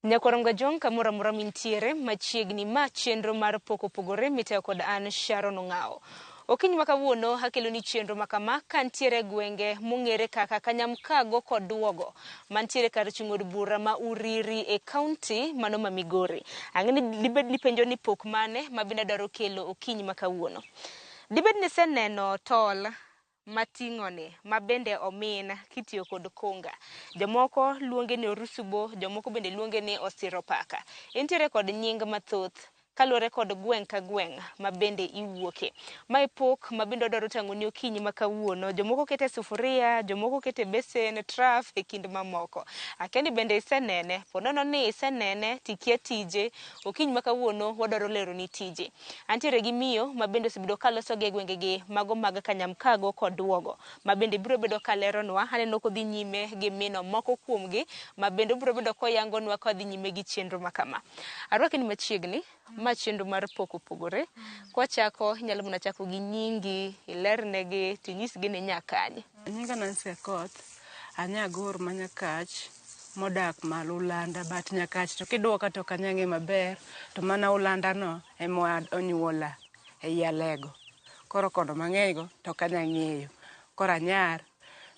Nyakoronga jong kamora mora mintiere machiegni ma chenro mar poko pogore miteo kod an Sharon Ongao. Okinyi makawuono hakelo ni chenro makama kantiere gwenge mong'ere kaka Kanyamkago kod Duogo mantiere kar chung'od bura ma Uriri e kaunti mano ma Migori. Ang'eni dibed ni penjo ni pok mane mabinde daro kelo okinyi makawuono. Dibed ni seneno tol mating'oni mabende omin kitiyo kod konga. Jomoko luonge ni orusubo, jomoko bende luonge ni osiropaka. Entiere kod nying mathoth kaluwore kod gweng' ka gweng' mabende iwuoke. Mae pok mabende dwaro tang'o ni okinyi makawuono. Jomoko kete sufuria, jomoko kete besen, traf e kind mamoko. Akendi bende isenene, ponono ni isenene tikia tije, okinyi makawuono wadwaro lero ni tije. Antiere gi miyo mabende osebedo kaloso gi gwenge gi mago mag Kanyamkago kod Duogo. Mabende biro bedo kaleronwa, aneno kodhi nyime gi mino moko kuomgi, mabende biro bedo koyangonwa kodhi nyime gi chenro makama. Arwaki ni machiegni ma chenro mar poko pogore. Kwa chako nyalo muna chako gi nyingi, ilernegi, tinyisgi ni nyakanye. Nyinga Nancy Akoth, anyagor manyakach modak malo Ulanda, but nyakach to kiduoka to kanyang'e maber, to mana Ulanda no ema onyuola e Alego. Koro kono mang'eygo to kanyang'eyo. Koro anyar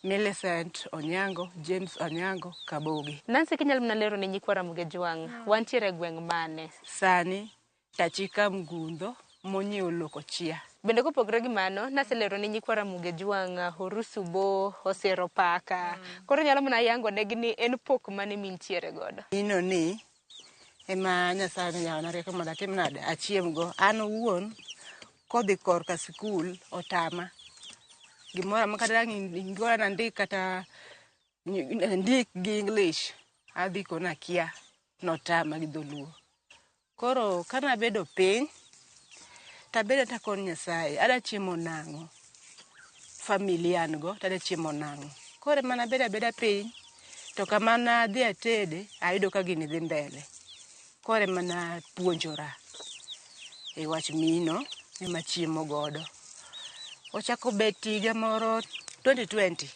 Millicent Onyango, James Onyango, Kabogi. Nancy kinyalo mna lero ni nyikwara Mugejwang', wantiere gweng' mane? Sani Tachika Mgundo monyiewo loko chia. Bende kopogre gi mano, naselero ni nyikwara Mugejwang', Orusubo, Osiropaka. Koro nyalo mna yango negi ni en pok mane mintiere godo. Ino ni ema Nyasaye yawana rieko mondo atim nade achiem go. An owuon kodhi korka sikul otama. Gimora makata ngora na ndik kata ndik gi English adhi kona kia notama gi dholuo. Koro kana bedo piny tabedo takon Nyasaye ada chiemo nang'o familia go tada chiemo nang'o. Koro mana beda piny to kamana dhi atede ayudo ka gini dhi mbele. Koro mana puonjora e wach mino ema chiemo godo. Ochako bet higa moro 2020.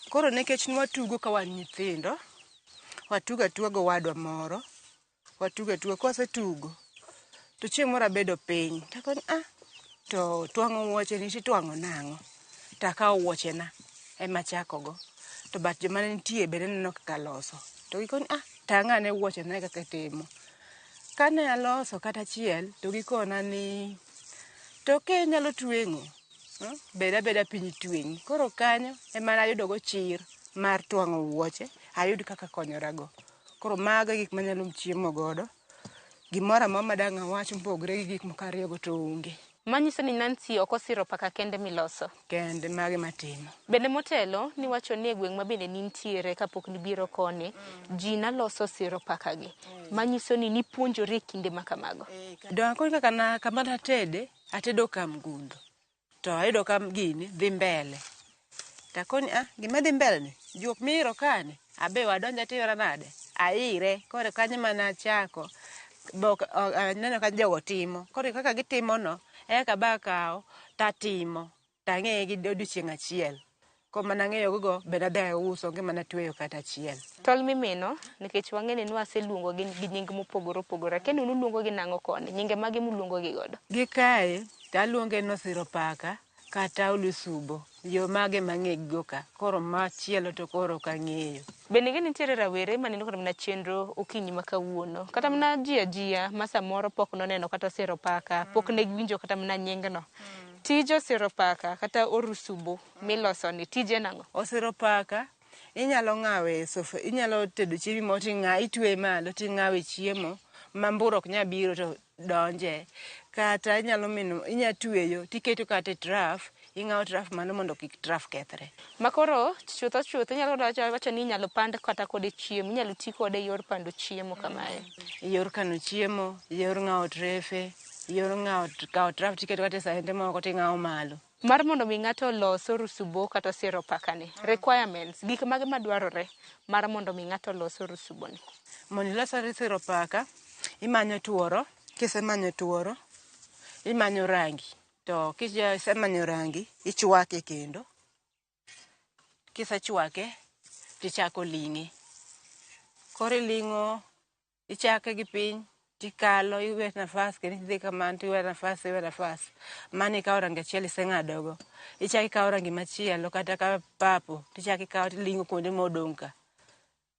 Koro nekech nwatugo ka wan nyithindo, watugo atuga gowadwa moro, watugo atuga kwasetugo to chieng' moro abedo piny takoni to twang'o wuoche ni titwang'o nang'o, takawo wuochena ema chakogo, to bat joma nitie bende neno kaka loso, to gikoni tang'ane wuochena kaka timo. Kane aloso kata achiel to gikona ni to inyalo tweng'o, beda piny tweng'i. Koro kanyo ema nayudo go chir mar twang'o wuoche, ayud kaka konyorago. Koro mago gik manyalo chiemo godo. Gimora amora madang' awach mopogre gi gik moko ariyogo to onge. Manyiso ni Nancy ok osiropaka kende miloso. Kende mage matimo. Bende motelo ni wacho ni e gweng' mabende nintiere kapok nibiro koni, ji naloso siropaka gi. Manyiso ni nipuonjori kinde makamago. Dongo kaka kamana atedo ka Mgundo. To ayudo ka gini dhi mbele. Takoni gima dhi mbele ni, juok miro kane, abe wadonja tiyora nade, aire, kore kanyo mana chako, neno ka jogo timo, kore kaka gitimo no, eka ba kao, tatimo, tang'e gi odiochieng' achiel. Ko mana ng'eyo go be nadhi uso onge mana tweyo kata achiel. Tol mimino, nikech wang'eni nwaseluongo gi nying mopogore opogore, kendo nuluongo gi nang'o koni, nyinge mage muluongo gi godo? Gikae, taluonge ni Osiropaka kata Olusubo, yo mage mang'ego ka, koro machielo to koro kang'eyo. Bende ng'e nitiere rawere maneno kata mana chenro okinyi makawuono, kata mana jia ma samoro pok noneno kata Osiropaka, pok ne giwinjo kata mana nying no. Tij Osiropaka kata Orusubo miloso ni tije nang'o? Osiropaka inyalo ng'awe inyalo tedo chiemo moro itwe malo ting'awe chiemo mamburo ok nya biro to donje, kata inya tweyo tiketo kata traf, ing'awo traf malo mondo kik traf kethre. Makoro chuth inyalo wacho ni inyalo pand kata kode chiemo, inyalo ti kode yor pando chiemo kamae. Yor kano chiemo, yor ng'awo trefe, yor kawo traf tiketo kata sahende moko ting'awo malo. Mar mondo mi ng'ato los Orusubo kata Osiropaka ni, requirements, gik mage madwarore mar mondo mi ng'ato los Orusubo ni. Mondo ilos Osiropaka, imanyo tuoro, kisemanyo tuoro, imanyo rangi. To kisemanyo rangi, ichwake kendo. Kisechwake, tichako ling'e. Koro iling'o ichake gi piny tikalo iwe nafas kendo idhi kamano tiwe nafas mane ikawo rangi achiel iseng'adogo ichaki ikawo rangi machielo kata ka papo tichaki ikawo tilingo kuonde modong' ka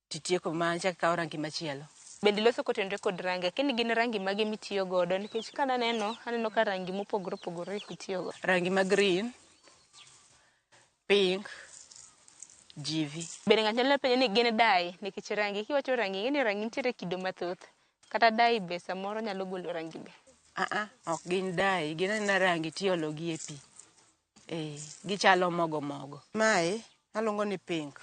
titieko mano ichaki ikawo rangi machielo. Bende loso kotenore kod rangi, lakini gin rangi mage mitiyo godo nikech ka aneno ka rangi mopogore opogore itiyo go. Rangi ma green, pink, jivi. Bende ng'ato nyalo penjo ni gin dye nikech rangi kiwacho rangi ing'e ni rangi nitiere kido mathoth. Kata dye be samoro nyalo golo rangi be. Ok gin dye, gin anena rangi tiolo gi e pi. Gichalo mogo. Mae aluongo ni pink.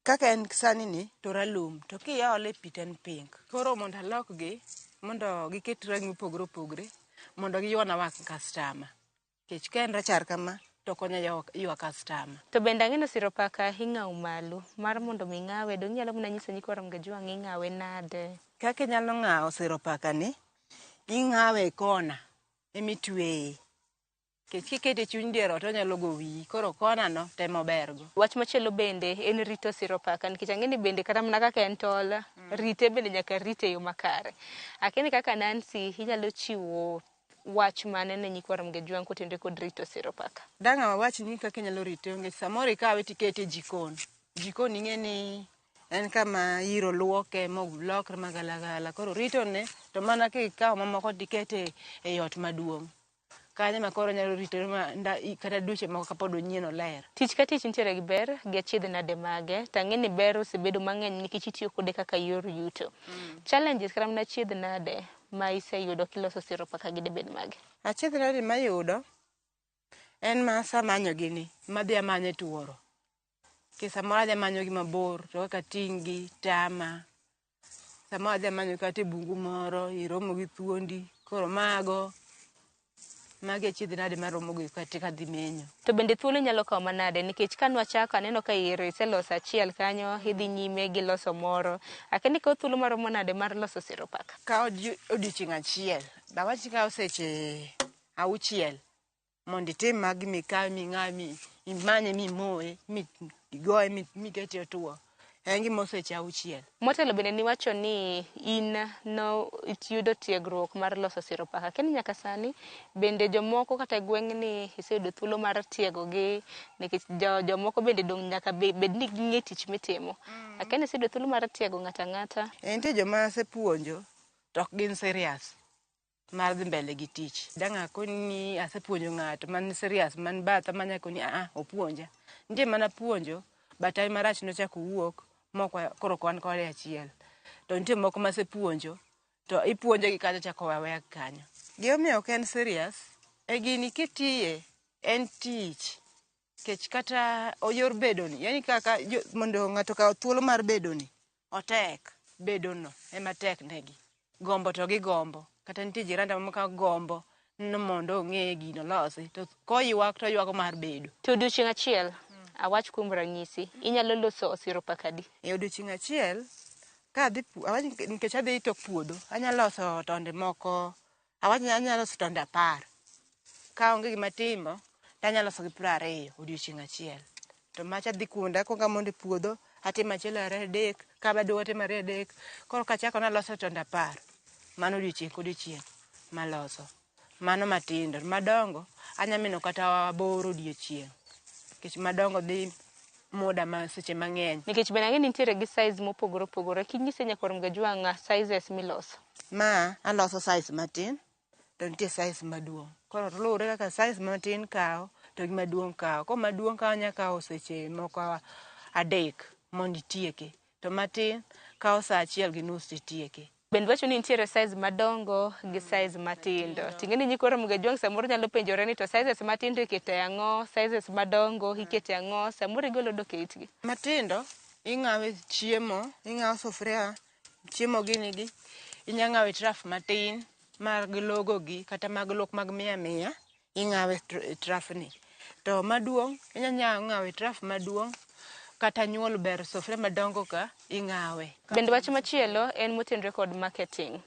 Kaka en sani ni to ralum to kiole pi to en pink. Koro mondo alokgi mondo giket rangi mopogore opogore mondo giywana wang' kastama. Nikech ka en rachar kama to konya ywa kastama. To bende ang'eno siro paka ing'awo malo mar mondo mi ng'awe dong' nyalo mana nyiso ni Waramuga Jwang' ing'awe nade. Kaka inyalo ng'awo siro paka ni ing'awe kona emitweye. Nikech kikete chuny dier ot onyalo go wiyi koro kona no temo bergo. Wach machielo bende en rito siro paka nikech ang'eni bende kata mana kaka en tol rite bende nyaka rite yo makare. Akini kaka Nancy inyalo chiwo wach mane ne nyikwa Waramuga Jwang' kotenore kod rito siro paka. Dang' awach ni kaka inyalo rite nikech samoro ikawe tikete e jikon. Jikon ing'eni en kama iro luoke molokre magalagala koro ritone to mana kikawo mamoko tikete e ot maduong'. Kanyo ma koro nyalo ritore kata dweche moko kapod onyien oler. Tich ka tich nitiere gi ber gi achiedh nade mage to ang'eni ber osebedo mang'eny nikech itiyo kode kaka yor yuto. Challenges kata mana achiedh nade ma iseyudo kiloso siro paka gi debed mage? Achiedh nade mayudo en ma samanyo gini madhi amanye tuoro. Samoro adhi amanyo gi mabor to kaka ting' gi tama. Samoro adhi amanyo kata e bungu moro iromo gi thuondi koro magi achiedh nade maromo gi kata dhi menyo. To bende thuolo nyalo kawo manade nikech kanwa chako aneno ka iseloso achiel kanyo idhi nyime gi loso moro. Akini kawo thuolo maromo nade mar loso siro paka? Kawo odiochieng' achiel. Dawach kawo seche 6 mondo itim magi mikawe ming'awe imanye mimoye migoye mikete otuo. En gimo seche 6. Motelo bende niwacho ni in iyudo tiegruok mar loso siro paka. Kini nyaka sani bende jomoko kata gweng'ni iseyudo thuolo mar tiego gi nikech jomoko bende dong' nyaka bed ni ging'e tich mitimo. Akini iseyudo thuolo mar tiego ng'ata ng'ata. Entie joma asepuonjo to ok gin serious mar dhi mbele gi tich. Dang' akoni ni asepuonjo ng'ato man serious man batha manyakoni opuonja. Nitie mana puonjo batay marach nochako wuok moko koro kwan kode achiel. To nitie moko masepuonjo to ipuonjo gi kanyo chako weya kanyo. Gimomiyo ok en serious e gini kitiye en tich. Kech kata oyor bedoni yani kaka mondo ng'ato kaw thuolo mar bedoni otek bedono ema tek negi. Gombo to gigombo kata nitie jiranda maka gombo no mondo ong'e gino losi to koywak to ywago mar bedo. To odiochieng' achiel awach kuom ranyisi inyalo loso siro paka di? E odiochieng' achiel ka adhi nikech adhi tok puodho anyalo loso tonde moko anyalo loso tonde 10. Ka onge gima timo to anyalo loso gi 20 odiochieng' achiel. To macha dhi kuonda konga mondo puodho atimo achiel 2 3 ka baduogo atimo 2 3 koro kachako naloso tonde 10. Mano odiochieng' kodiochieng' maloso. Mano matindo. Madongo anyamino kata 8 odiochieng'. Nikech madongo dhi muda ma seche mang'eny. Nikech bende ang'e ni nitiere gi size mopogore opogore. Kinyise nyaka Waramuga Jwang' sizes miloso. Ma aloso size matin to nitie size maduong'. Koro luwore kaka size matin kawo to gi maduong' kawo. Ko maduong' kawo nya kawo seche moko 3 mondo itieke. To matin kawo saa 1.5 titieke. Bende wacho ni nitiere size madongo gi size matindo. Ting'e ni nyikwa Waramuga Jwang' samoro nyalo penjore ni to sizes matindo ikete ang'o, sizes madongo ikete ang'o, samoro igolo dok e itgi. Matindo ing'awe chiemo, ing'awo sufria, chiemo gini gi, inya ng'awe traf matin mag logo gi kata mag lok mag 100 ing'awe traf ni. To maduong' inya ng'awe traf maduong' kata nyuol ber sufria madongo ka ing'awe. Bende wach machielo en motenore kod marketing.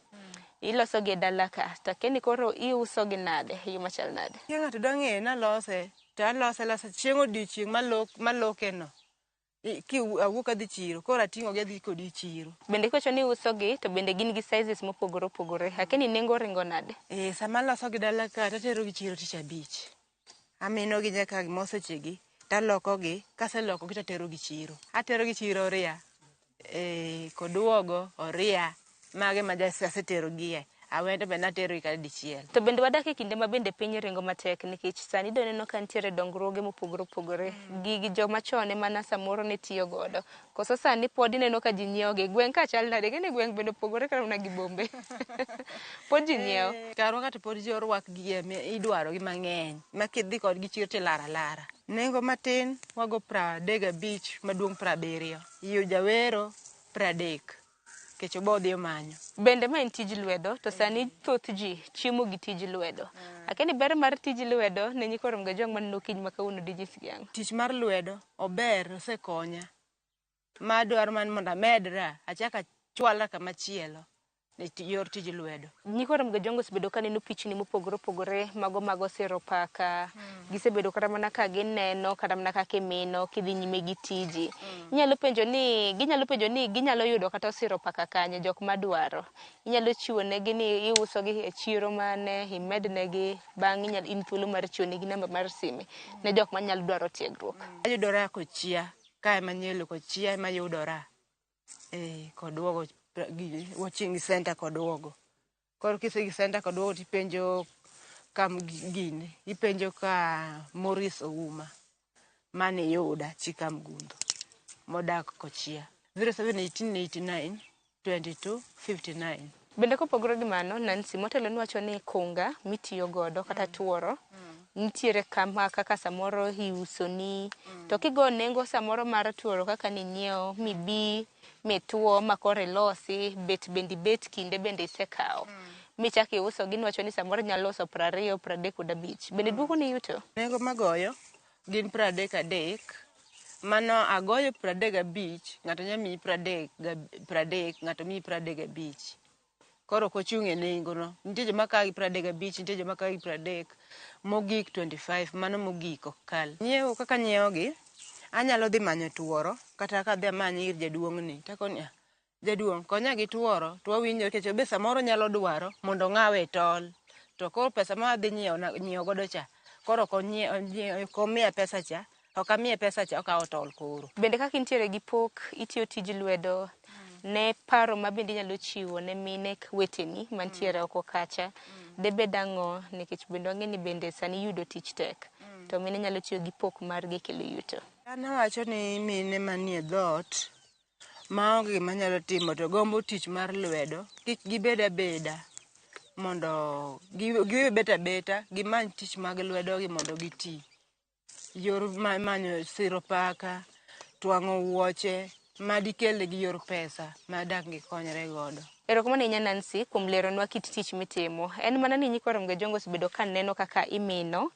Iloso gi dala ka. Takeni koro iuso gi nade, yo machal nade. Ng'ato dang'e na lose, to alose chieng' odiochieng' maloke no. Awuok adhi chiro, koro ating'o gi adhi kodi chiro. Bende kocho ni uso gi to bende gin gi sizes mopogore opogore. Lakini nengo ringo nade? Sama loso gi dala ka tatero gi chiro tich abich. Amino gi nyaka mosechegi, taloko gi, kaseloko gi tatero gi chiro. Atero gi chiro Oria, Koduogo, Oria, mage ma asetero gie. Awendo be natero gi kadichiel. To bende wadak e kinde ma bende piny ringo matek nikech sani do neno ka nitiere dongruoge mopogore opogore. Gigi joma chon mana samoro ne tiyo godo. Koso sani pod ineno ka ji nyiewo gi. Gweng' ka chal nade? Gini gweng' bende opogore kata mana gi bombe. Pod ji nyiewo. Karwa kata pod ji orwak gi idwaro gi mang'eny. Ma kidhi kodgi chiro tilara lara. Nengo matin wago 35, maduong' 70. Iyo jawero 30. Kecho bodhi omanyo. Bende ma en tij lwedo to sani thoth ji chiemo gi tij lwedo. Lakini ber mar tij lwedo ne nyikoro mga jong man nokiny ma kawuono dijis giang. Tich mar lwedo ober osekonya. Ma dwaro man mondo amedra, achaka chwala kama chielo. Yor tij lwedo. Nyikoro mga jongo osebedo ka neno pichni mopogore opogore mago siro paka. Gisebedo kata mana ka gineno kata mana ka kimino kidhi nyime gi tiji. Ginyalo penjo ni ginyalo yudo kata siro paka kanye jok madwaro. Inyalo chiwo negi ni iuso gi e chiro mane, imed negi bang' inyalo in thuolo mar chiwo negi namba mar sime ne jok manyalo dwaro tiegruok. Ayudora Kochia, kae manyelo Kochia ema yudora. Koduogo watching center Koduogo. Koro kisegi center Koduogo tipenjo kam gini, ipenjo ka Morris Ouma. Mane yuda chika Mgundo. Modak Kochia. 071889 2259. Bende kopogore gi mano, Nancy motelo nwacho ni kunga mitiyo godo kata tuoro nitiere kama kaka samoro iuso ni to kigo nengo samoro mar tuoro kaka ni nyiewo mibi mituo makore losi bet kinde bende isekao michaki iuso gi nwacho ni samoro nyalo uso 20, 35. Bende duoko ni yuto? Nengo magoyo gin 33. Mano agoyo 35, ng'ato nyamiyi 30, ng'ato miyi 35. Koro kochung' e nengo no. Nitie joma kawo gi 35, nitie joma kawo gi 30, mogik 25, mano mogik ok kal. Nyiewo kaka nyiewo gi, anyalo dhi manyo tuoro, kata ka dhi manyo ir jaduong' ni. Takoni, jaduong' konya gi tuoro, to wawinjo kecho be samoro nyalo dwaro mondo ng'awe tol. To koro pesa ma adhi nyiewo godo cha, koro komiya pesa cha, ok amiye pesa cha, okawo tol koro. Bende kaka intiere gi pok itiyo tij lwedo ne paro ma bende nyalo chiwo ne mine weteni mantiere oko kacha debed ang'o nikech bende wang'e ni bende sani yudo tich tek to mine nyalo tiyo gi pok mar gi kelo yuto. An awacho ni mine manie dhot maonge gima nyalo timo to gombo tich mar lwedo kik gibed abeda mondo gibet abeta gimany tich mag lwedo gi mondo giti. Yor manyo siro paka, twang'o wuoche, madikele gi yor pesa madak gikonyre godo. Erokamano ahinya Nancy kuom leronwa kit tich mitimo. En mana ni nyikoro mga jongo osebedo ka neno kaka imino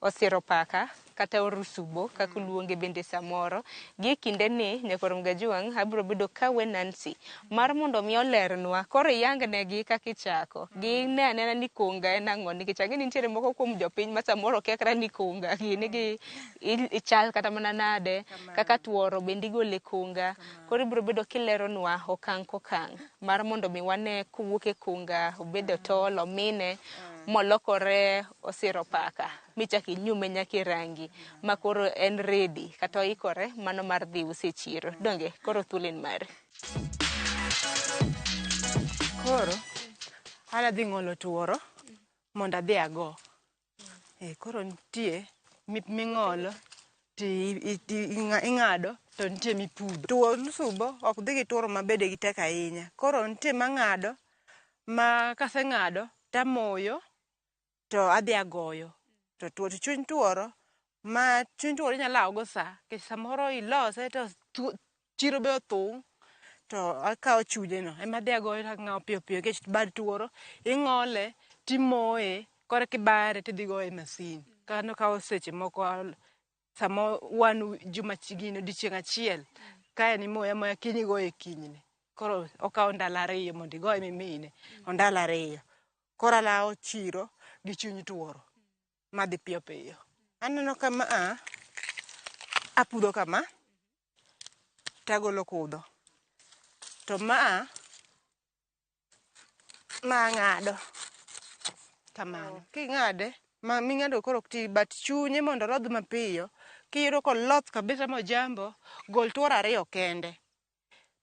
osiro paka kata orusubo kaka luonge bende samoro. Gi kinde ni nyakoro mga juang abiro bedo ka we Nancy mar mondo mi olernwa koro yang negi kaka ichako. Gi ne anena ni kunga en ang'o nikech ang'e ni nitiere moko kuom jopiny ma samoro kekra ni kunga gini gi ichal kata mana nade kaka tuoro bende igole kunga. Koro ibiro bedo kileronwa okang' kokang' mar mondo mi wane kuwuok e kunga obedo tol omine molokore osiro paka michaki inyume nyaki rangi makoro en ready kata oikore mano mar dhi use chiro. Donge koro thuolo en mari. Koro adhi ng'olo tuoro mondo adhi ago. Koro nitie ming'olo ing'ado to nitie mipudho. Tuoro subo ok dhi gi tuoro ma bede gi tek ahinya. Koro nitie mang'ado ma kaseng'ado tamoyo to adhi agoyo. To chuny tuoro inyalo lawo go sa. Kech samoro ilose to chiro be othung' to akawo chunye no ema adhi agoyo tang'awo piyo piyo kech bad tuoro ing'ole timoye koro kibare tidhi goye masin. Kano kawo seche moko samo wan juma chigino dichieng' achiel kae ni moya moya kiny igoye kinyne. Koro okawo ndalo 2 mondo igoye mimine ndalo 2. Koro alawo chiro gi chuny tuoro madhi piyo piyo. Aneno kama apudho kama tagolo kudho. To ma ng'ado kamano. King'ade, ma ming'ado koro ok ti, but chunye mondo rodh mapiyo. Kiyudo koloth kabisa mojambo, gol tuoro ariyo kende.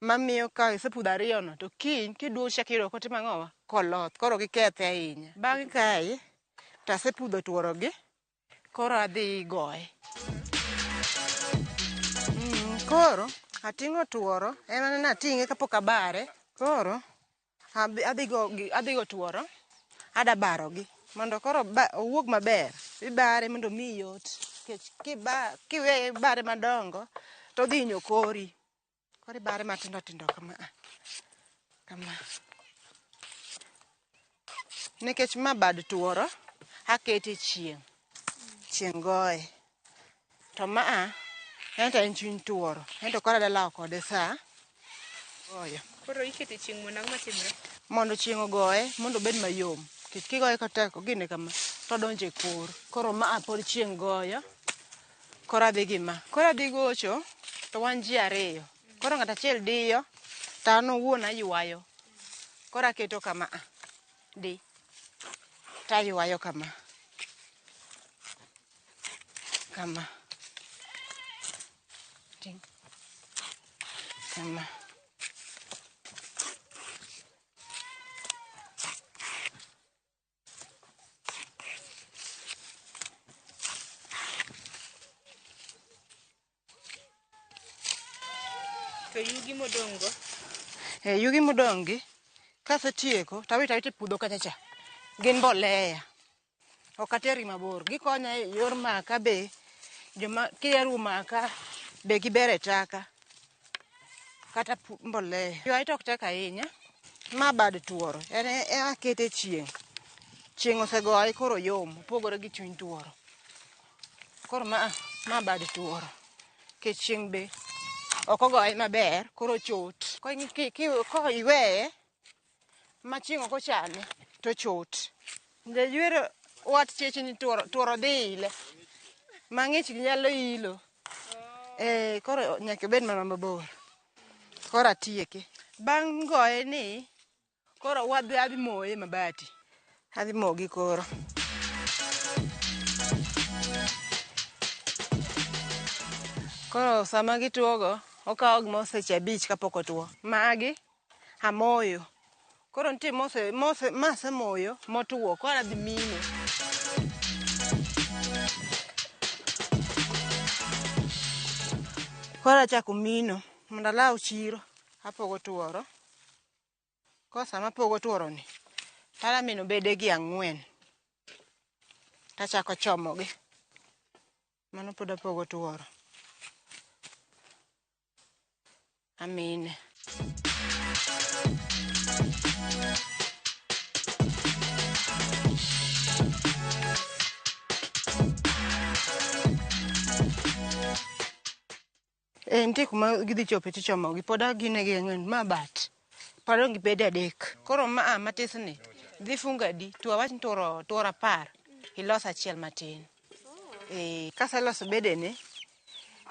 Mamiyo ka isepudho ariyono, to kiny kiduogo ichak iyudo kotimo ang'owa? Koloth. Koro gikethe ahinya. Bang' kae, tasepudho tuorogi, koro adhi goye. Koro ating'o tuoro, en ane nating'e kapok abare. Koro adhi go tuoro, ada barogi. Mondo koro owuog maber, ibare mondo mi yot. Kiweye ibare madongo, to dhi hinyo kori. Koro ibare matindo tindo kama. Nikech ma bad tuoro, akete chieng' goye. To ento en chuny tuoro. Ento koro adalawo kode sa goyo. Koro ikete chieng' mondo ang'o matimre? Mondo chieng' ogoye, mondo obed mayom. Nikech kigoye koteko gine kama, to donjo e kor. Koro pod chieng' goyo. Koro adhi gi ma. Koro adhi gocho, to wan ji ariyo. Koro ng'ato achiel diyo, to an owuon aywayo. Koro aketo kama di. Taywayo kama. Kama. To yugi modong' go? Yugi modong' gi, kasetieko, tawito e puodho kachacha. Gin mbolea. Ok ateri mabor. Gikonya e yor maka be, kia ruwo maka, be giber e taka. Kata mbolea. Ywaye to ok tek ahinya. Ma bad tuoro. Akete chieng'. Chieng' osegoye koro yom. Opogore gi chuny tuoro. Koro ma bad tuoro. Ke chieng' be ok ogoye maber, koro chot. Iweye, ma chieng' ok ochame, to chot. Jaywero wat chich ni tuoro dhi ile. Mang'ich nyalo ilo. Koro nyaka ibed mana mabor. Koro atieke. Bang' goye ni, koro adhi moye mabati. Adhi mogi koro. Koro sama gituogo, okawo gimoro seche 5 kapok otuo. Magi amoyo. Koro nitie masemoyo motuo. Koro adhi mino. Koro achako mino mondo alaw chiro. Apogo tuoro. Koro sama apogo tuoroni, tadhi mino bedegi 4. Tachako chomogi. Mano pod apogo tuoro. Amine. Nitie kuma gidhi chope tichomogi. Pod agine gi 4. Ma bat. Padong' gibede 3. Koro matisni dhi fungo adi? To awach ni tuoro 10. Ilos achiel matin. Kaseloso bedene,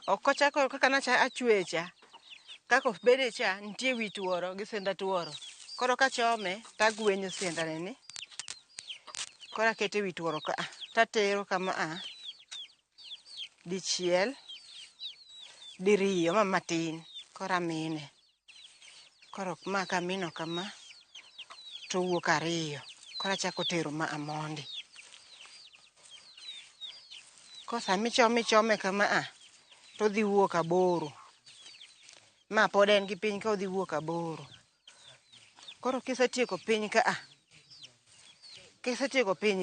ok ochako kaka achweye cha. Kaka bede cha, nitie wi tuoro gi sienda tuoro. Koro kachome, tagwenyo siendane ni. Koro akete wi tuoro ka. Tatero kama dichiel, diriyo matin. Koro amine. Koro ma kamino kama, to wuok 2. Koro achako tero mondi. Koro sama ichome kama to dhi wuok 8. Ma pod en gi piny ka odhi wuok 8. Koro kisetieko piny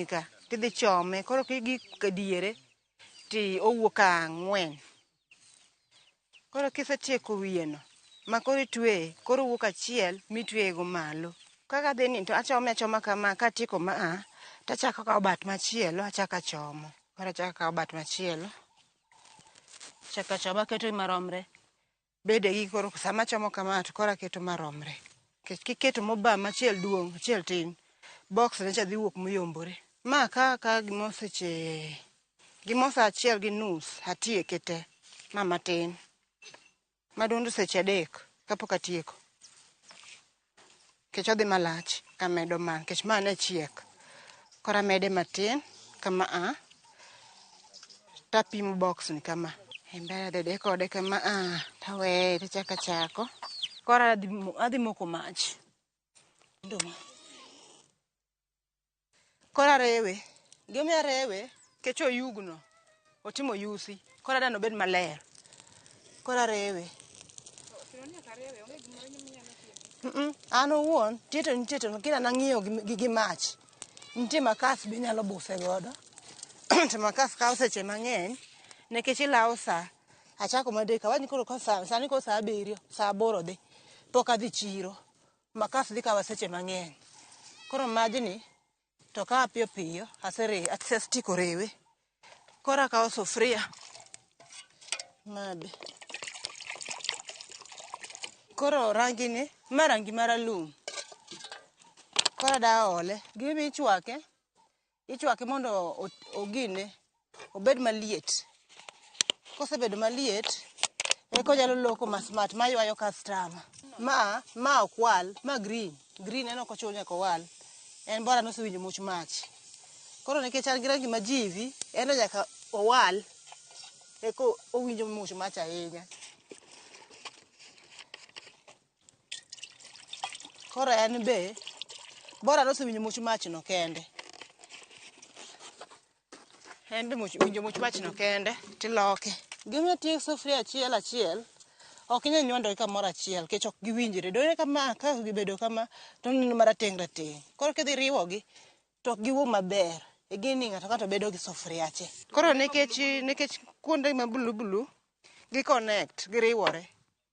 ka, tidhi chome. Koro kigik diere, ti owuok 4. Koro kisetieko wiyeno, ma koro itweye, koro wuok achiel mitweye go malo. Kaka adhi ni to achome achoma kama, katieko tachako kawo bat machielo, achako achomo. Koro achako kawo bat machielo. Achako achomo aketo maromre. Bedegi koro sama achomo kama to koro aketo maromre. Kiketo mobam achiel duong', achiel tin, box ne cha dhi wuok moyombore. Ma ka gimo sa 1.5 atieke te. Ma matin. Madundu seche 3 kapok atieko. Kech odhi malach kamedo man, kech man e chiek. Kora mede matin kama tapimo box ni kama. Mbele dede kode kama tawe chako. Kora adhi moko mach. Nduma. Kora rewe. Gimya rewe kech oyugno. Otimo yusi. Kora dano bed maler. Kora rewe. Ano wuon tieto kina nang'iyo gi mach. Nitie makas be nyalo buse godo. To makas kawo seche mang'eny nekech ilawo sa achako madek awani koro ka sani ko sa 7 sa 8 dhi pok adhi chiro makas dhi kawa seche mang'eny. Koro majni to ka piyo piyo asestiko rewe. Kora kawo sufria mabe. Koro rangi ni marangi maralum. Kora da ole gibi ichwake mondo ogine obed maliet. Kosebedo maliet eko nyalo loko masmat maywayo customer. Ma okwal, ma green en ok ochul nyaka owal. En bora nosewinjo much mach. Koro nekech an gi rangi majivi en nyaka owal eko owinjo much mach ahinya. Koro en be bora nosewinjo much mach no kende. En be winjo much mach no kende tiloke. Gimiyo tiyo sufria achiel ok inyal nyondo kamoro achiel kech ok giwinjre. Done kama ka gibedo kama to neno marateng'. Koro kidhi riwogi to ok giwuog maber. E gini ng'ato kato bedo gi sufria che. Koro nekech kuonde ma bulu gi connect giriwore.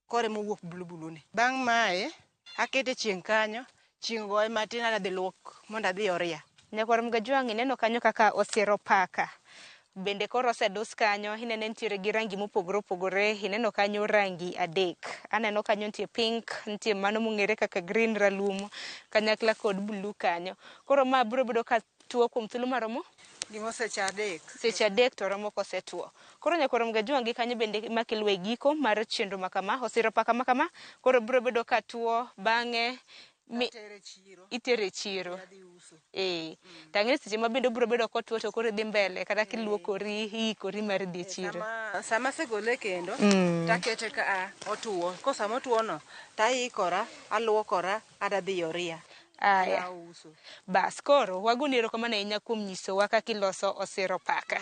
Kore mowuok bulu ni. Bang' mae akete chieng' kanyo, chieng' goye matin adhi luok mondo adhi oria. Nyakwar Mgajwang' ineno kanyo kaka osiero paka. Bende koro osedus kanyo, ineno nitiere gi rangi mopogore opogore, ineno kanyo rangi 3. Aneno kanyo nitie pink, nitie mano mong'ere kaka green ralum, kanyakla kod blue kanyo. Koro ma biro bedo ka tuo kuom thuolo maromo? Gimo seche 3. Seche 3 to romo kosetuo. Koro Nyakwar Mgajwang' gi kanyo bende makilwe giko mar chenro makama, osiero paka makama, koro biro bedo ka tuo bang'e itere chiro. Tang'e seche ma bende biro bedo kotuo to koro dhi mbele kata kiluokori ikori mar dhi chiro. Sama segole kendo takete ka otuo. Ko sama otuo no taikora, aluokora, adhi oria. Aya. Bas koro wagoni erokamano ahinya kuom nyisowa kaka iloso osiero paka.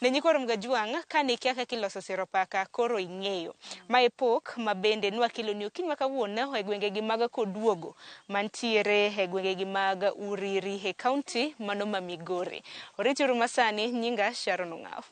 Ne Nyakwar Mgajwang' kane ikia kaka iloso osiero paka koro ing'eyo. Mae pok ma bende nwakiloni okinyi ma kawuono e gwengegi mag Koduogo mantiere e gwengegi mag Uriri e kaunti mano ma Migori. Oritoru masani nyinga Sharon Ong'aw.